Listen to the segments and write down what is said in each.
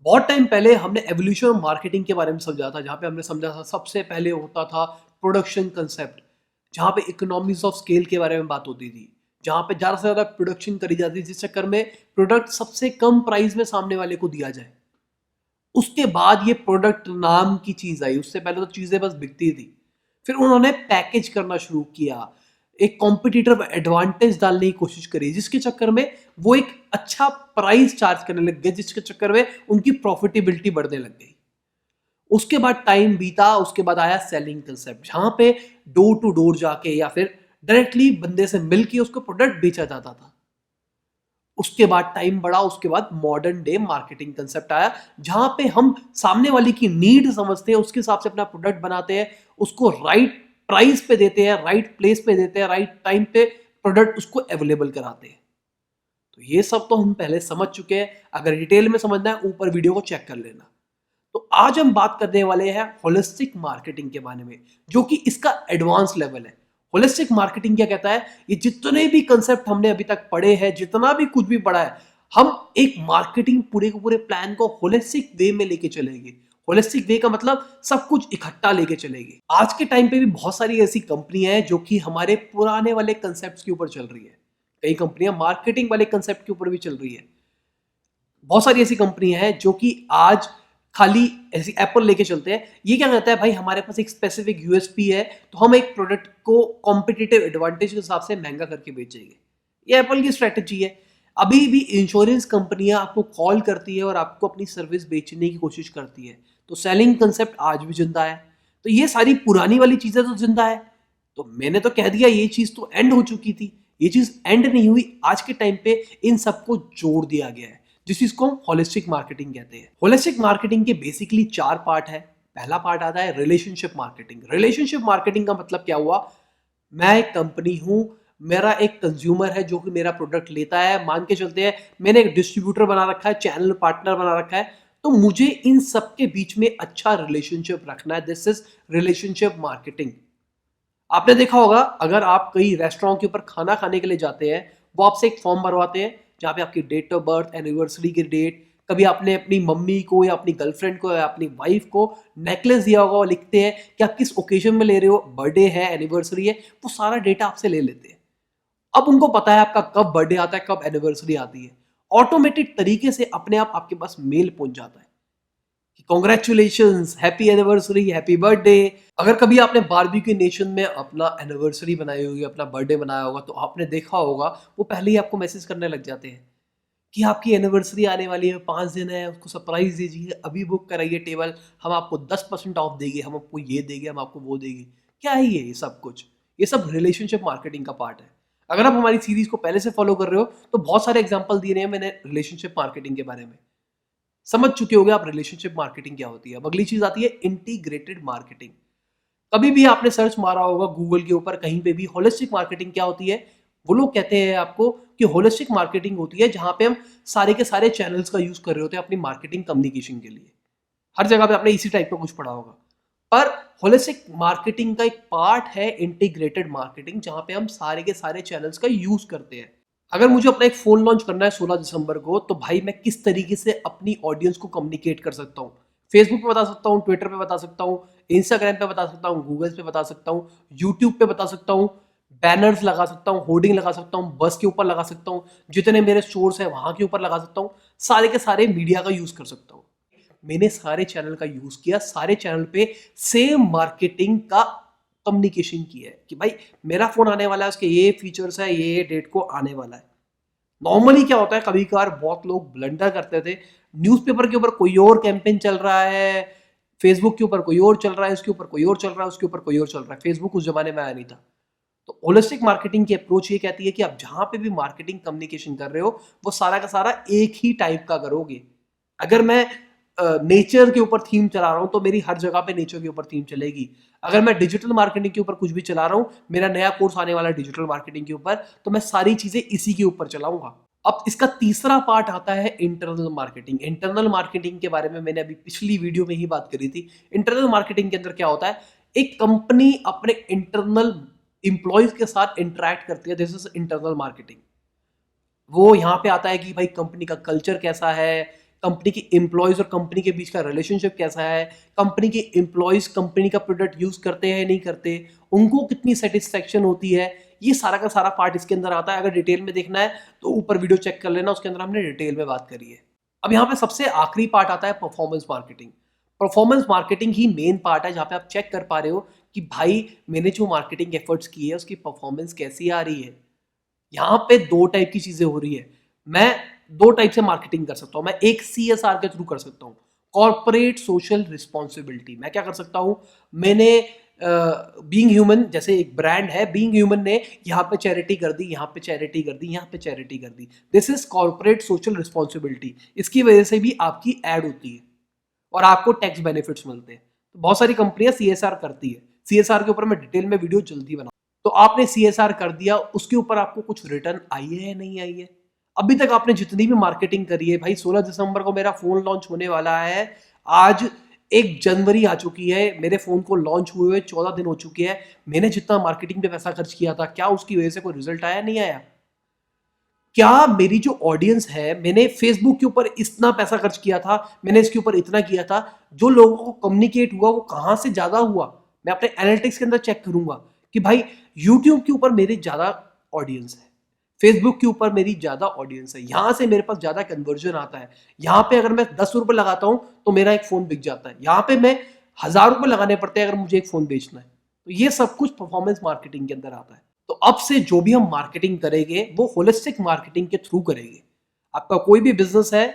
बहुत टाइम पहले हमने एवोल्यूशन ऑफ मार्केटिंग के बारे में समझा था, जहाँ पे हमने समझा था सबसे पहले होता था प्रोडक्शन कंसेप्ट, जहाँ पे इकोनॉमीज ऑफ स्केल के बारे में बात होती थी, जहाँ पे ज़्यादा से ज़्यादा प्रोडक्शन करी जाती थी जिस चक्कर में प्रोडक्ट सबसे कम प्राइस में सामने वाले को दिया जाए। उसके बाद ये प्रोडक्ट नाम की चीज़ आई, उससे पहले तो चीज़ें बस बिकती थी। फिर उन्होंने पैकेज करना शुरू किया, एक कॉम्पिटिटिव एडवांटेज डालने की कोशिश करी, जिसके चक्कर में वो एक अच्छा प्राइस चार्ज करने लग गए, जिसके चक्कर में उनकी प्रॉफिटेबिलिटी बढ़ने लग गई। उसके बाद टाइम बीता, उसके बाद आया सेलिंग कंसेप्ट, जहां पे डोर टू डोर जाके या फिर डायरेक्टली बंदे से मिलके उसको प्रोडक्ट बेचा जाता था। उसके बाद टाइम बढ़ा, उसके बाद मॉडर्न डे मार्केटिंग कंसेप्ट आया, जहां पे हम सामने वाले की नीड समझते हैं, उसके हिसाब से अपना प्रोडक्ट बनाते हैं, उसको राइट प्राइस पे देते हैं, राइट प्लेस पे देते हैं, राइट टाइम पे प्रोडक्ट उसको अवेलेबल कराते हैं। तो ये सब तो हम पहले समझ चुके हैं। अगर डिटेल में समझना है ऊपर वीडियो को चेक कर लेना। तो आज हम बात करने वाले हैं होलिस्टिक मार्केटिंग के बारे में, जो कि इसका एडवांस लेवल है। होलिस्टिक मार्केटिंग क्या कहता है? ये जितने भी कंसेप्ट हमने अभी तक पढ़े हैं, जितना भी कुछ भी पढ़ा है, हम एक मार्केटिंग पूरे के पूरे प्लान को होलिस्टिक वे में लेके चलेंगे। होलिस्टिक वे का मतलब सब कुछ इकट्ठा लेके चलेंगे। आज के टाइम पे भी बहुत सारी ऐसी कंपनियां हैं जो कि हमारे पुराने वाले कंसेप्ट के ऊपर चल रही है। कई कंपनियां मार्केटिंग वाले कंसेप्ट के ऊपर भी चल रही है। बहुत सारी ऐसी कंपनियां हैं जो कि आज खाली ऐसी एप्पल लेके चलते हैं। ये क्या कहता है भाई, हमारे पास एक स्पेसिफिक यूएसपी है, तो हम एक प्रोडक्ट को कॉम्पिटिटिव एडवांटेज के हिसाब से महंगा करके बेचेंगे। ये एप्पल की स्ट्रेटेजी है। अभी भी इंश्योरेंस कंपनियां आपको कॉल करती है और आपको अपनी सर्विस बेचने की कोशिश करती है, तो सेलिंग कंसेप्ट आज भी जिंदा है। तो ये सारी पुरानी वाली चीजें तो जिंदा है। तो मैंने तो कह दिया ये चीज तो एंड हो चुकी थी, ये चीज एंड नहीं हुई। आज के टाइम पे इन सबको जोड़ दिया गया है, जिस चीज को हम होलिस्टिक मार्केटिंग कहते हैं। होलिस्टिक मार्केटिंग के बेसिकली 4 पार्ट है। पहला पार्ट आता है रिलेशनशिप मार्केटिंग। रिलेशनशिप मार्केटिंग का मतलब क्या हुआ? मैं एक कंपनी हूं, मेरा एक कंज्यूमर है जो कि मेरा प्रोडक्ट लेता है। मान के चलते हैं मैंने एक डिस्ट्रीब्यूटर बना रखा है, चैनल पार्टनर बना रखा है, तो मुझे इन सब के बीच में अच्छा रिलेशनशिप रखना है। This is relationship marketing. आपने देखा होगा, अगर आप कई रेस्टोरेंट के ऊपर खाना खाने के लिए जाते हैं, वो आपसे एक फॉर्म भरवाते हैं जहाँ पे आपकी डेट ऑफ बर्थ, एनिवर्सरी की डेट, कभी आपने अपनी मम्मी को या अपनी गर्लफ्रेंड को या अपनी वाइफ को नेकलेस दिया होगा, वो लिखते हैं कि आप किस ओकेजन में ले रहे हो, बर्थडे है, एनिवर्सरी है, वो सारा डेटा आपसे ले लेते हैं। अब उनको पता है आपका कब बर्थडे आता है, कब एनिवर्सरी आती है। ऑटोमेटिक तरीके से अपने आप आपके पास मेल पहुंच जाता है कि congratulations, happy anniversary, happy birthday. अगर कभी आपने बारबेक्यू नेशन में अपना एनिवर्सरी बनाई होगी, अपना बर्थडे बनाया होगा, तो आपने देखा होगा वो पहले ही आपको मैसेज करने लग जाते हैं कि आपकी एनिवर्सरी आने वाली है, 5 दिन है, उसको सरप्राइज दीजिए, अभी बुक कराइए टेबल, हम आपको 10% ऑफ देंगे, हम आपको ये देंगे, हम आपको वो देंगे। क्या है ये सब कुछ? ये सब रिलेशनशिप मार्केटिंग का पार्ट है। अगर आप हमारी सीरीज को पहले से फॉलो कर रहे हो, तो बहुत सारे एग्जाम्पल दिए हैं मैंने रिलेशनशिप मार्केटिंग के बारे में, समझ चुके होंगे आप रिलेशनशिप मार्केटिंग क्या होती है। अब अगली चीज आती है इंटीग्रेटेड मार्केटिंग। कभी भी आपने सर्च मारा होगा गूगल के ऊपर कहीं पे भी होलिस्टिक मार्केटिंग क्या होती है, वो लोग कहते हैं आपको कि होलिस्टिक मार्केटिंग होती है जहां पे हम सारे के सारे चैनल्स का यूज कर रहे होते हैं अपनी मार्केटिंग कम्युनिकेशन के लिए। हर जगह पे आपने इसी टाइप का कुछ पढ़ा होगा। पर होलिस्टिक मार्केटिंग का एक पार्ट है इंटीग्रेटेड मार्केटिंग, जहां पे हम सारे के सारे चैनल्स का यूज करते हैं। अगर मुझे अपना एक फोन लॉन्च करना है 16 दिसंबर को, तो भाई मैं किस तरीके से अपनी ऑडियंस को कम्युनिकेट कर सकता हूँ? फेसबुक पे बता सकता हूँ, ट्विटर पे बता सकता हूँ, इंस्टाग्राम पे बता सकता हूँ, गूगल पे बता सकता हूँ, यूट्यूब पे बता सकता हूँ, बैनर्स लगा सकता हूँ, होर्डिंग लगा सकता हूँ, बस के ऊपर लगा सकता हूँ, जितने मेरे स्टोर्स हैं वहां के ऊपर लगा सकता हूँ, सारे के सारे मीडिया का यूज कर सकता हूँ। मैंने सारे चैनल का यूज किया, सारे चैनल पे सेम मार्केटिंग का कम्युनिकेशन किया है कि भाई मेरा फोन आने वाला है, उसके ये फीचर्स है, ये डेट को आने वाला है। नॉर्मली क्या होता है, कभी कभार बहुत लोग ब्लंडर करते थे, न्यूज़पेपर के ऊपर कोई और कैंपेन चल रहा है, फेसबुक के ऊपर कोई और चल रहा है, उसके ऊपर कोई और चल रहा है, उसके ऊपर कोई और चल रहा है। फेसबुक उस जमाने में आया नहीं था। तो होलिस्टिक मार्केटिंग की अप्रोच ये कहती है कि आप जहां पे भी मार्केटिंग कम्युनिकेशन कर रहे हो, वो सारा का सारा एक ही टाइप का करोगे। अगर मैं नेचर के ऊपर थीम चला रहा हूं, तो मेरी हर जगह पे नेचर के ऊपर थीम चलेगी। अगर मैं डिजिटल मार्केटिंग के ऊपर कुछ भी चला रहा हूं, मेरा नया कोर्स आने वाला है डिजिटल मार्केटिंग के ऊपर, तो मैं सारी चीजें इसी के ऊपर चलाऊंगा। अब इसका तीसरा पार्ट आता है इंटरनल मार्केटिंग। इंटरनल मार्केटिंग के बारे में मैंने अभी पिछली वीडियो में ही बात करी थी। इंटरनल मार्केटिंग के अंदर क्या होता है, एक कंपनी अपने इंटरनल इंप्लॉयज के साथ इंटरेक्ट करती है। This is internal marketing. वो यहाँ पे आता है कि भाई कंपनी का कल्चर कैसा है, कंपनी के एम्प्लॉयज और कंपनी के बीच का रिलेशनशिप कैसा है, कंपनी के एम्प्लॉयज कंपनी का प्रोडक्ट यूज करते हैं नहीं करते, उनको कितनी सेटिस्फेक्शन होती है, ये सारा का सारा पार्ट इसके अंदर आता है। अगर डिटेल में देखना है तो ऊपर वीडियो चेक कर लेना, उसके अंदर हमने डिटेल में बात करी है। अब यहाँ पे सबसे आखिरी पार्ट आता है परफॉर्मेंस मार्केटिंग। परफॉर्मेंस मार्केटिंग ही मेन पार्ट है जहाँ पे आप चेक कर पा रहे हो कि भाई मैंने जो मार्केटिंग एफर्ट्स की है उसकी परफॉर्मेंस कैसी आ रही है। यहाँ पे दो टाइप की चीजें हो रही है। मैं दो टाइप से मार्केटिंग कर सकता हूँ। मैं एक CSR के थ्रू कर सकता हूँ, कॉर्पोरेट सोशल रिस्पॉन्सिबिलिटी। मैं क्या कर सकता हूँ, मैंने बीइंग ह्यूमन, जैसे एक ब्रांड है बीइंग ह्यूमन ने यहाँ पे चैरिटी कर दी, यहाँ पे चैरिटी कर दी, यहाँ पे चैरिटी कर दी, this is corporate social responsibility. इसकी वजह से भी आपकी एड होती है और आपको टैक्स बेनिफिट्स मिलते हैं। तो बहुत सारी कंपनियां CSR करती है। CSR के ऊपर मैं डिटेल में वीडियो जल्दी बना। तो आपने CSR कर दिया, उसके ऊपर आपको कुछ रिटर्न आई है या नहीं आई है? अभी तक आपने जितनी भी मार्केटिंग करी है, भाई 16 दिसंबर को मेरा फोन लॉन्च होने वाला है, आज 1 जनवरी आ चुकी है, मेरे फोन को लॉन्च हुए 14 दिन हो चुके हैं, मैंने जितना मार्केटिंग पे पैसा खर्च किया था, क्या उसकी वजह से कोई रिजल्ट आया नहीं आया? क्या मेरी जो ऑडियंस है, मैंने फेसबुक के ऊपर इतना पैसा खर्च किया था, मैंने इसके ऊपर इतना किया था, जो लोगों को कम्युनिकेट हुआ वो कहां से ज्यादा हुआ? मैं अपने एनालिटिक्स के अंदर चेक करूंगा कि भाई यूट्यूब के ऊपर मेरी ज्यादा ऑडियंस है, फेसबुक के ऊपर मेरी ज्यादा ऑडियंस है, यहां से मेरे पास ज्यादा कन्वर्जन आता है। यहां पे अगर मैं 10 रुपए लगाता हूं तो मेरा एक फोन बिक जाता है, यहां पे मैं 1000 रुपए लगाने पड़ते हैं अगर मुझे एक फोन बेचना है। तो ये सब कुछ परफॉर्मेंस मार्केटिंग के अंदर आता है। तो अब से जो भी हम मार्केटिंग करेंगे वो होलिस्टिक मार्केटिंग के थ्रू करेंगे। आपका कोई भी बिजनेस है,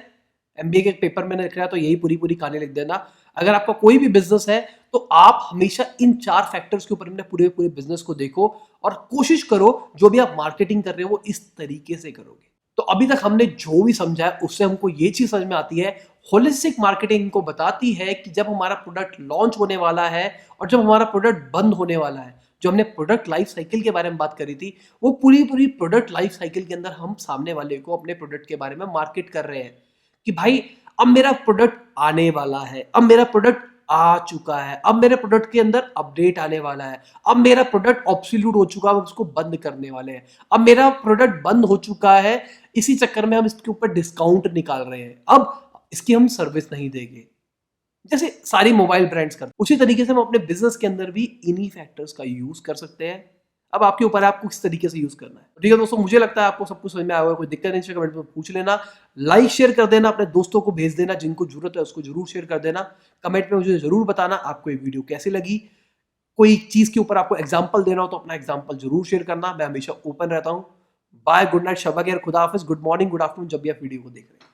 MBA के पेपर में लिख रहा है तो यही पूरी पूरी कहानी लिख देना। अगर आपका कोई भी बिजनेस है तो आप हमेशा इन 4 फैक्टर्स के ऊपर अपने पूरे पूरे बिजनेस को देखो और कोशिश करो जो भी आप मार्केटिंग कर रहे हो वो इस तरीके से करोगे। तो अभी तक हमने जो भी समझा है उससे हमको ये चीज समझ में आती है, होलिस्टिक मार्केटिंग को बताती है कि जब हमारा प्रोडक्ट लॉन्च होने वाला है और जब हमारा प्रोडक्ट बंद होने वाला है, जो हमने प्रोडक्ट लाइफ साइकिल के बारे में बात करी थी, वो पूरी पूरी प्रोडक्ट लाइफ साइकिल के अंदर हम सामने वाले को अपने प्रोडक्ट के बारे में मार्केट कर रहे हैं कि भाई अब मेरा प्रोडक्ट आने वाला है, अब मेरा प्रोडक्ट आ चुका है, अब मेरे प्रोडक्ट के अंदर अपडेट आने वाला है, अब मेरा प्रोडक्ट ऑब्सोल्यूट हो चुका है, हम उसको बंद करने वाले हैं, अब मेरा प्रोडक्ट बंद हो चुका है, इसी चक्कर में हम इसके ऊपर डिस्काउंट निकाल रहे हैं, अब इसकी हम सर्विस नहीं देंगे, जैसे सारी मोबाइल ब्रांड्स करते हैं। उसी तरीके से हम अपने बिजनेस के अंदर भी इन्हीं फैक्टर्स का यूज कर सकते हैं। अब आपके ऊपर है आपको किस तरीके से यूज करना है। ठीक है दोस्तों, मुझे लगता है आपको सब कुछ समझ में आया होगा। कोई दिक्कत नहीं, कमेंट में पूछ लेना, लाइक शेयर कर देना, अपने दोस्तों को भेज देना, जिनको जरूरत है उसको जरूर शेयर कर देना। कमेंट में मुझे जरूर बताना आपको ये वीडियो कैसी लगी। कोई चीज के ऊपर आपको एग्जाम्पल देना हो तो अपना एग्जाम्पल जरूर शेयर करना। मैं हमेशा ओपन रहता हूँ। बाय, गुड नाइट, शब खैर, खुदा हाफिज, गुड मॉर्निंग, गुड आफ्टरनून, जब भी आप वीडियो को देख रहे हैं।